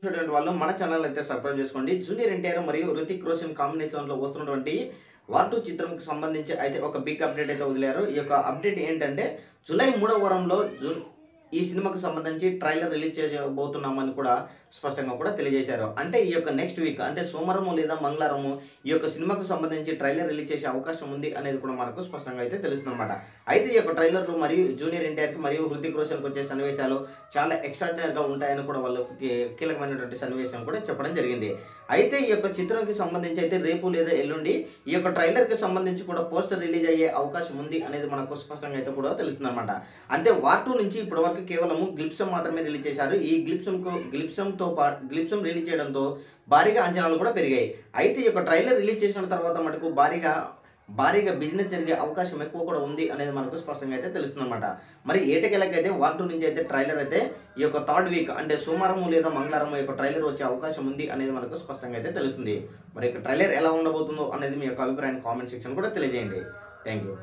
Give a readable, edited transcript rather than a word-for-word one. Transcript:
చూడండి వాళ్ళు మన ఛానల్ అయితే సబ్స్క్రైబ్ చేసుకోండి. జూనియర్ ఎన్టీఆర్ మరియు హృతిక్ రోషన్ కాంబినేషన్‌లో వస్తున్నటువంటి 'వార్ 2' చిత్రంకి సంబంధించి అయితే ఒక బిగ్ అప్డేట్ అయితే వదిలారు. ఈ యొక్క అప్డేట్ ఏంటంటే జూలై 3వ వారంలో ఈ సినిమాకి సంబంధించి ట్రైలర్ రిలీజ్ చేయబోతున్నామని కూడా స్పష్టంగా కూడా తెలియజేశారు. అంటే ఈ యొక్క నెక్స్ట్ వీక్ అంటే సోమవారము లేదా మంగళవారము ఈ యొక్క సినిమాకు సంబంధించి ట్రైలర్ రిలీజ్ చేసే అవకాశం ఉంది అనేది కూడా మనకు స్పష్టంగా అయితే తెలుస్తుందన్నమాట. అయితే ఈ యొక్క ట్రైలర్‌లో మరియు జూనియర్ ఎన్టీఆర్‌కి మరియు హృతిక్ రోషన్‌కి వచ్చే సన్నివేశాలు చాలా ఎక్స్ట్రార్డినరీగా ఉంటాయని కూడా వాళ్ళకి కీలకమైనటువంటి సన్నివేశం కూడా చెప్పడం జరిగింది. అయితే ఈ యొక్క చిత్రానికి సంబంధించి అయితే రేపు లేదా ఎల్లుండి ఈ యొక్క ట్రైలర్‌కి సంబంధించి కూడా పోస్టర్ రిలీజ్ అయ్యే అవకాశం ఉంది అనేది మనకు స్పష్టంగా అయితే కూడా తెలుస్తుందన్నమాట. అంటే 'వార్ 2' నుంచి ఇప్పటివరకు కేవలము గ్లిప్సం మాత్రమే రిలీజ్ చేశారు. ఈ గ్లిప్సం రిలీజ్ చేయడంతో భారీగా అంచనాలు కూడా పెరిగాయి. అయితే ఈ యొక్క ట్రైలర్ రిలీజ్ చేసిన తర్వాత మటుకు భారీగా బిజినెస్ జరిగే అవకాశం ఎక్కువ కూడా ఉంది అనేది మనకు స్పష్టంగా అయితే తెలుస్తుందన్నమాట. మరి ఏటకెలకైతే 'వార్ 2' నుంచి అయితే ట్రైలర్ అయితే ఈ యొక్క థర్డ్ వీక్ అంటే సోమవారం లేదా మంగళవారం ఈ యొక్క ట్రైలర్ వచ్చే అవకాశం ఉంది అనేది మనకు స్పష్టంగా అయితే తెలుస్తుంది. మరి ఈ ట్రైలర్ ఎలా ఉండబోతుందో అనేది మీ యొక్క అభిప్రాయాన్ని కామెంట్ సెక్షన్ కూడా తెలియజేయండి. Thank you.